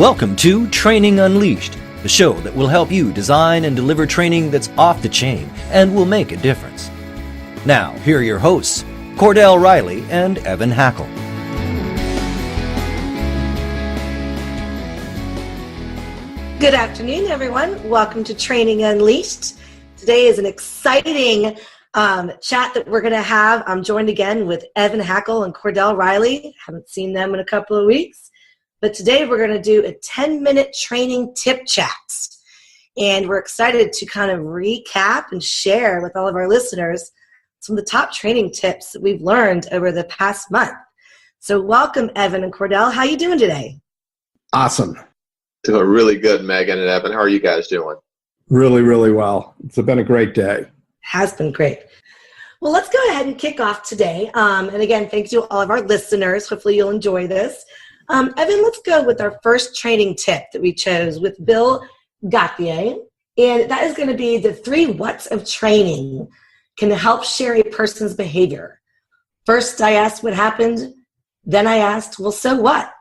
Welcome to Training Unleashed, the show that will help you design and deliver training that's off the chain and will make a difference. Now, here are your hosts, Cordell Riley and Evan Hackel. Good afternoon, everyone. Welcome to Training Unleashed. Today is an exciting chat that we're going to have. I'm joined again with Evan Hackel and Cordell Riley. Haven't seen them in a couple of weeks. But today we're going to do a 10-minute training tip chat. And we're excited to kind of recap and share with all of our listeners some of the top training tips that we've learned over the past month. So welcome, Evan and Cordell. How are you doing today? Awesome. Doing really good, Megan and Evan. How are you guys doing? Really, really well. It's been a great day. Has been great. Well, let's go ahead and kick off today. And again, thanks to all of our listeners. Hopefully you'll enjoy this. Evan, let's go with our first training tip that we chose with Bill Gauthier. And that is going to be the 3 whats of training can help share a person's behavior. First, I asked what happened. Then I asked, well, so what?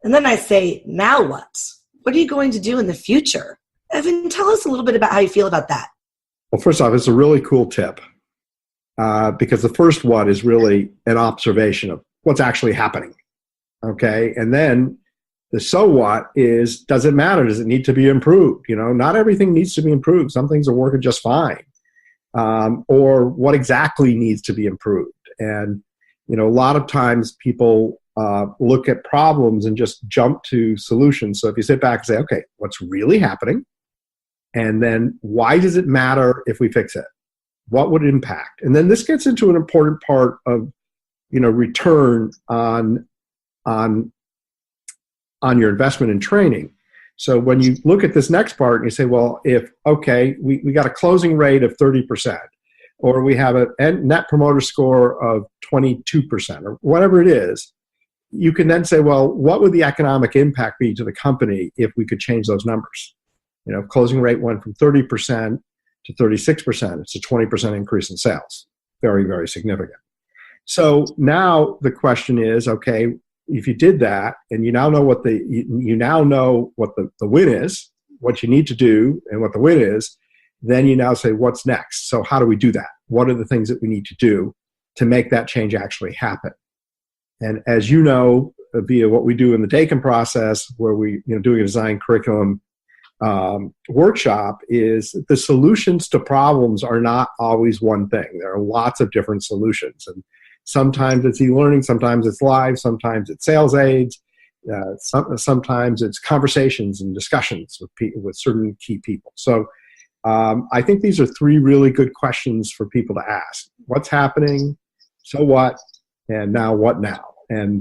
And then I say, now what? What are you going to do in the future? Evan, tell us a little bit about how you feel about that. Well, first off, it's a really cool tip because the first what is really an observation of what's actually happening. Okay, and then the so what is, does it matter? Does it need to be improved? You know, not everything needs to be improved. Some things are working just fine. Or what exactly needs to be improved? And, you know, a lot of times people look at problems and just jump to solutions. So if you sit back and say, okay, what's really happening? And then why does it matter if we fix it? What would it impact? And then this gets into an important part of, you know, return on your investment in training. So when you look at this next part and you say, well, if, okay, we got a closing rate of 30%, or we have a net promoter score of 22%, or whatever it is, you can then say, well, what would the economic impact be to the company if we could change those numbers? You know, if closing rate went from 30% to 36%, it's a 20% increase in sales. Very, very significant. So now the question is, okay, if you did that and you now know what the win is, what you need to do and what the win is, then you now say, what's next? So how do we do that? What are the things that we need to do to make that change actually happen? And as you know, via what we do in the Dakin process, where we, you know, doing a design curriculum workshop, is the solutions to problems are not always one thing. There are lots of different solutions. And sometimes it's e-learning, sometimes it's live, sometimes it's sales aids, sometimes it's conversations and discussions with certain key people. So I think these are 3 really good questions for people to ask. What's happening? So what? And now what now? And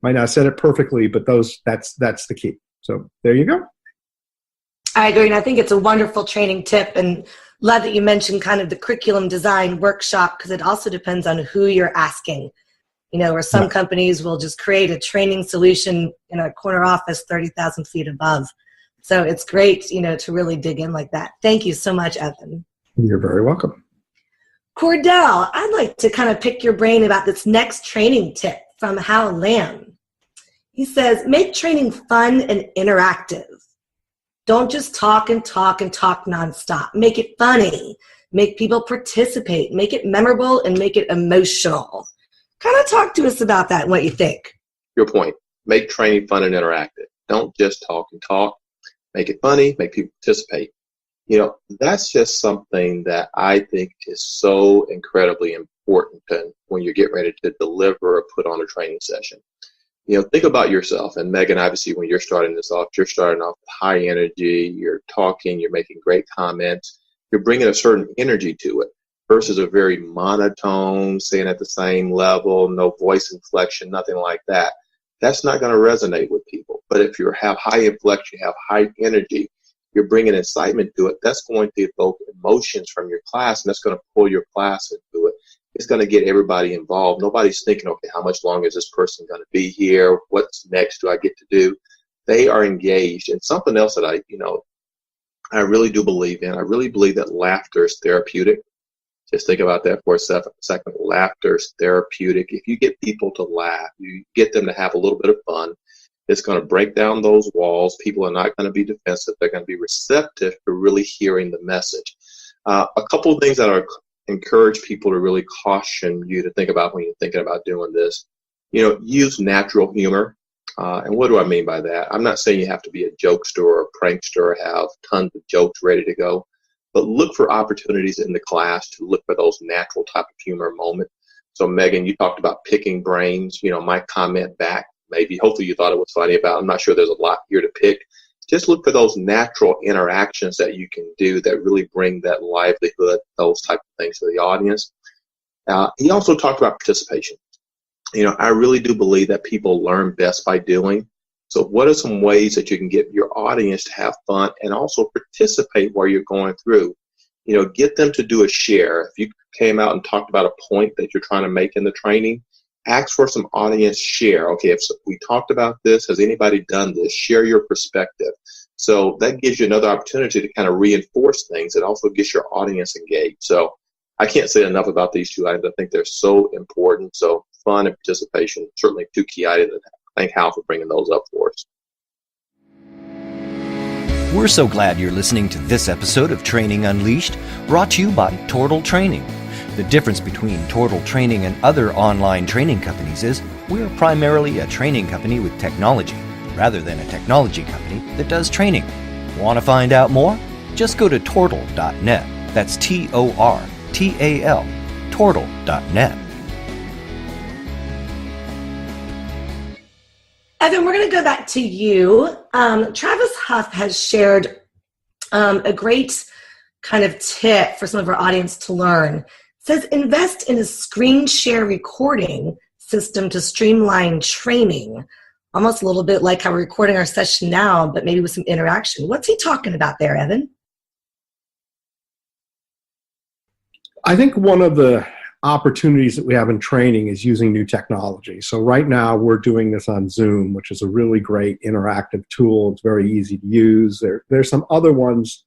might not have said it perfectly, but that's the key. So there you go. I agree, and I think it's a wonderful training tip, and love that you mentioned kind of the curriculum design workshop, because it also depends on who you're asking. You know, where some companies will just create a training solution in a corner office 30,000 feet above. So it's great, you know, to really dig in like that. Thank you so much, Evan. You're very welcome. Cordell, I'd like to kind of pick your brain about this next training tip from Hal Lamb. He says, make training fun and interactive. Don't just talk and talk and talk nonstop. Make it funny. Make people participate. Make it memorable and make it emotional. Kind of talk to us about that and what you think. Your point. Make training fun and interactive. Don't just talk and talk. Make it funny. Make people participate. You know, that's just something that I think is so incredibly important when you're getting ready to deliver or put on a training session. You know, think about yourself. And Megan, obviously, when you're starting this off, you're starting off with high energy, you're talking, you're making great comments, you're bringing a certain energy to it versus a very monotone, saying at the same level, no voice inflection, nothing like that. That's not going to resonate with people. But if you have high inflection, you have high energy, you're bringing excitement to it, that's going to evoke emotions from your class, and that's going to pull your class into it. It's going to get everybody involved. Nobody's thinking, okay, how much longer is this person going to be here? What's next do I get to do? They are engaged. And something else that I really do believe in, I really believe that laughter is therapeutic. Just think about that for a second. Laughter is therapeutic. If you get people to laugh, you get them to have a little bit of fun, It's going to break down those walls. People are not going to be defensive. They're going to be receptive to really hearing the message. A couple of things that are encourage people to really caution you to think about when you're thinking about doing this. Use natural humor. And what do I mean by that? I'm not saying you have to be a jokester or a prankster or have tons of jokes ready to go, but look for opportunities in the class to look for those natural type of humor moments. So Megan, you talked about picking brains. My comment back, hopefully you thought it was funny about, I'm not sure there's a lot here to pick. Just look for those natural interactions that you can do that really bring that livelihood, those type of things to the audience. He also talked about participation. I really do believe that people learn best by doing. So what are some ways that you can get your audience to have fun and also participate while you're going through? Get them to do a share. If you came out and talked about a point that you're trying to make in the training, ask for some audience share. Okay, if we talked about this, has anybody done this? Share your perspective. So that gives you another opportunity to kind of reinforce things. It also gets your audience engaged. So I can't say enough about these two items. I think they're so important. So fun and participation, certainly two key items. Thank Hal for bringing those up for us. We're so glad you're listening to this episode of Training Unleashed, brought to you by Tortal Training. The difference between Tortal Training and other online training companies is we're primarily a training company with technology, rather than a technology company that does training. Want to find out more? Just go to tortal.net. That's Tortal, tortal.net. Evan, we're going to go back to you. Travis Huff has shared a great kind of tip for some of our audience to learn. It says, invest in a screen share recording system to streamline training. Almost a little bit like how we're recording our session now, but maybe with some interaction. What's he talking about there, Evan? I think one of the opportunities that we have in training is using new technology. So right now we're doing this on Zoom, which is a really great interactive tool. It's very easy to use. There's some other ones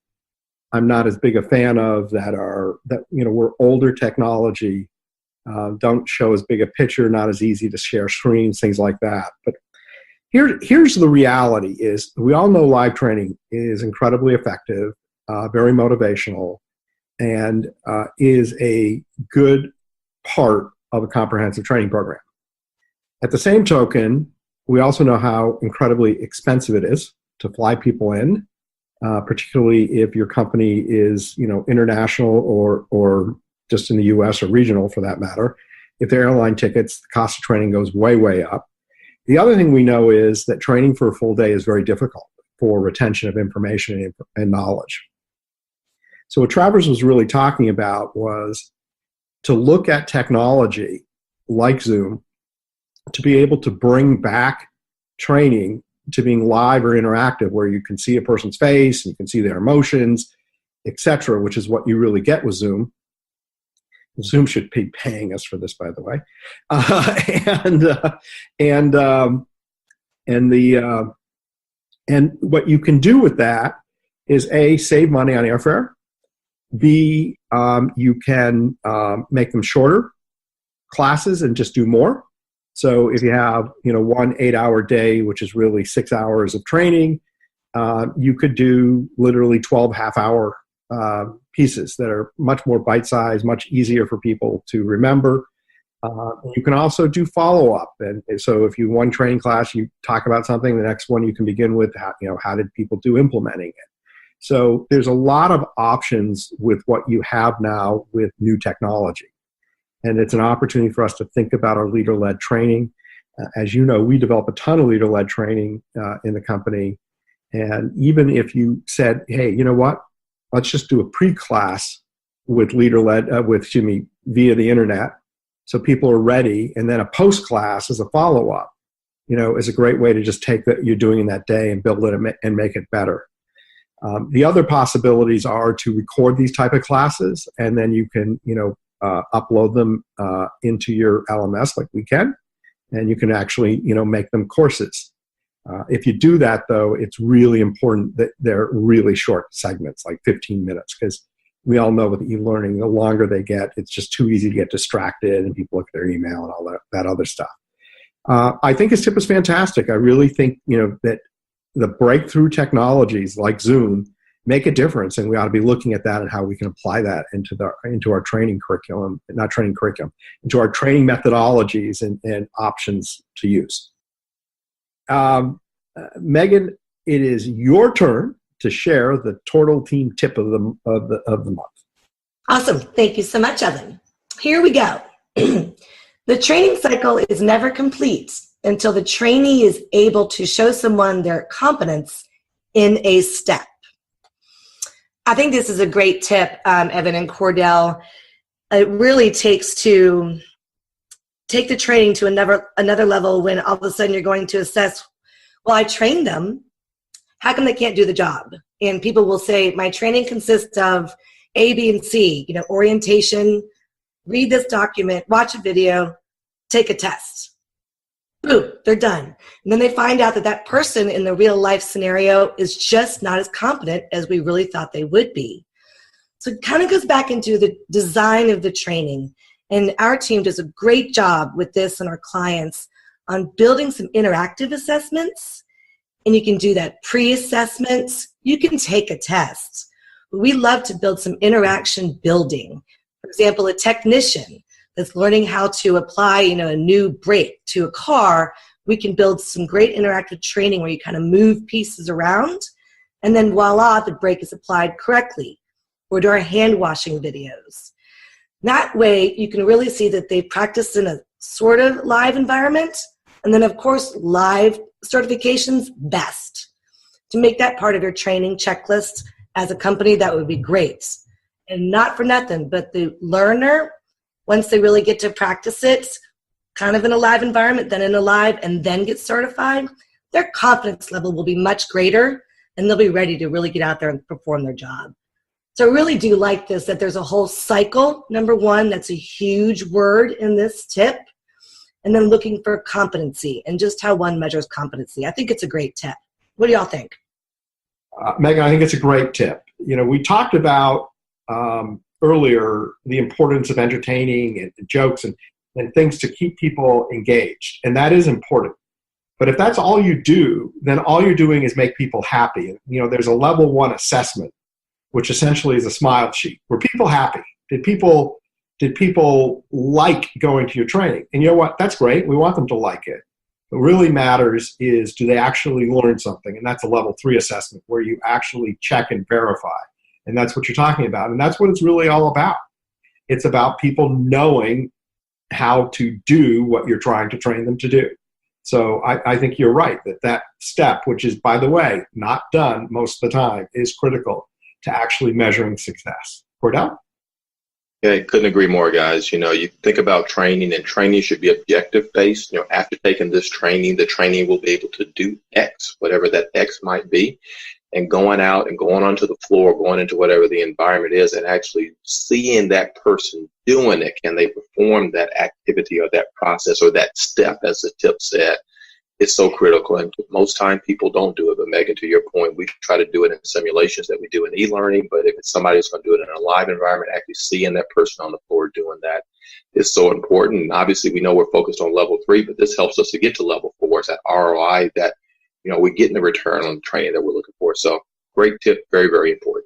I'm not as big a fan of that were older technology, don't show as big a picture, not as easy to share screens, things like that. But here's the reality is we all know live training is incredibly effective, very motivational, and is a good part of a comprehensive training program. At the same token, we also know how incredibly expensive it is to fly people in, particularly if your company is international or just in the US or regional for that matter. If they're airline tickets, the cost of training goes way, way up. The other thing we know is that training for a full day is very difficult for retention of information and knowledge. So what Travers was really talking about was to look at technology like Zoom to be able to bring back training to being live or interactive, where you can see a person's face and you can see their emotions, etc., which is what you really get with Zoom. Zoom should be paying us for this, by the way. And what you can do with that is A, save money on airfare. B, you can make them shorter classes and just do more. So if you have 1 8-hour day, which is really 6 hours of training, you could do literally 12 half-hour pieces that are much more bite-sized, much easier for people to remember. You can also do follow-up. And so if you one training class, you talk about something, the next one you can begin with, how did people do implementing it? So there's a lot of options with what you have now with new technology. And it's an opportunity for us to think about our leader-led training. As you know, we develop a ton of leader-led training in the company. And even if you said, hey, you know what? Let's just do a pre-class with leader-led, via the internet, so people are ready, and then a post-class as a follow-up, is a great way to just take what you're doing in that day and build it and make it better. The other possibilities are to record these type of classes, and then you can, upload them into your LMS like we can, and you can actually, make them courses. If you do that, though, it's really important that they're really short segments, like 15 minutes, because we all know with e-learning, the longer they get, it's just too easy to get distracted, and people look at their email and all that other stuff. I think his tip was fantastic. I really think, that the breakthrough technologies like Zoom make a difference, and we ought to be looking at that and how we can apply that into our training curriculum, into our training methodologies and options to use. Megan, it is your turn to share the Tortal team tip of the month. Awesome. Thank you so much, Evan. Here we go. The training cycle is never complete until the trainee is able to show someone their competence in a step. I think this is a great tip, Evan and Cordell. It really takes to take the training to another level when all of a sudden you're going to assess, well, I trained them. How come they can't do the job? And people will say, my training consists of A, B, and C, orientation, read this document, watch a video, take a test. Boom, they're done. And then they find out that person in the real life scenario is just not as competent as we really thought they would be. So it kind of goes back into the design of the training. And our team does a great job with this and our clients on building some interactive assessments. And you can do that pre-assessments. You can take a test. We love to build some interaction building. For example, a technician that's learning how to apply, a new brake to a car, we can build some great interactive training where you kind of move pieces around, and then voila, the brake is applied correctly. Or do our hand washing videos. That way, you can really see that they practiced in a sort of live environment, and then of course, live certifications best. To make that part of your training checklist as a company, that would be great. And not for nothing, but the learner, once they really get to practice it, kind of in a live environment, then in a live, and then get certified, their confidence level will be much greater, and they'll be ready to really get out there and perform their job. So I really do like this, that there's a whole cycle. Number one, that's a huge word in this tip. And then looking for competency and just how one measures competency. I think it's a great tip. What do y'all think? Megan, I think it's a great tip. We talked about earlier the importance of entertaining and jokes and things to keep people engaged. And that is important. But if that's all you do, then all you're doing is make people happy. There's a level 1 assessment, which essentially is a smile sheet. Were people happy? Did people like going to your training? And you know what? That's great. We want them to like it. What really matters is, do they actually learn something? And that's a level 3 assessment where you actually check and verify. And that's what you're talking about. And that's what it's really all about. It's about people knowing how to do what you're trying to train them to do. So I think you're right that step, which is, by the way, not done most of the time, is critical to actually measuring success. Cordell? Yeah, couldn't agree more, guys. You think about training, and training should be objective based. After taking this training, the trainee will be able to do X, whatever that X might be, and going out and going onto the floor, going into whatever the environment is, and actually seeing that person doing it. Can they perform that activity or that process or that step, as the tip said? It's so critical, and most time people don't do it. But Megan, to your point, we try to do it in simulations that we do in e-learning, but if it's somebody who's going to do it in a live environment, actually seeing that person on the floor doing that is so important. And obviously, we know we're focused on level 3, but this helps us to get to level 4. It's that ROI that, we're getting the return on the training that we're looking for. So great tip, very, very important.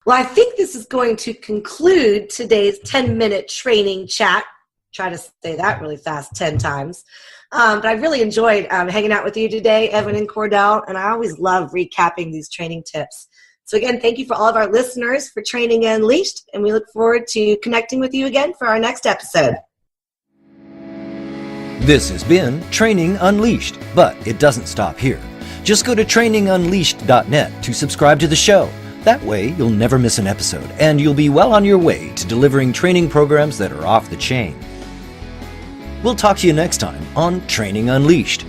Well, I think this is going to conclude today's 10-minute training chat. Try to say that really fast 10 times. But I really enjoyed hanging out with you today, Evan and Cordell, and I always love recapping these training tips. So again, thank you for all of our listeners for Training Unleashed, and we look forward to connecting with you again for our next episode. This has been Training Unleashed, but it doesn't stop here. Just go to trainingunleashed.net to subscribe to the show. That way, you'll never miss an episode, and you'll be well on your way to delivering training programs that are off the chain. We'll talk to you next time on Training Unleashed.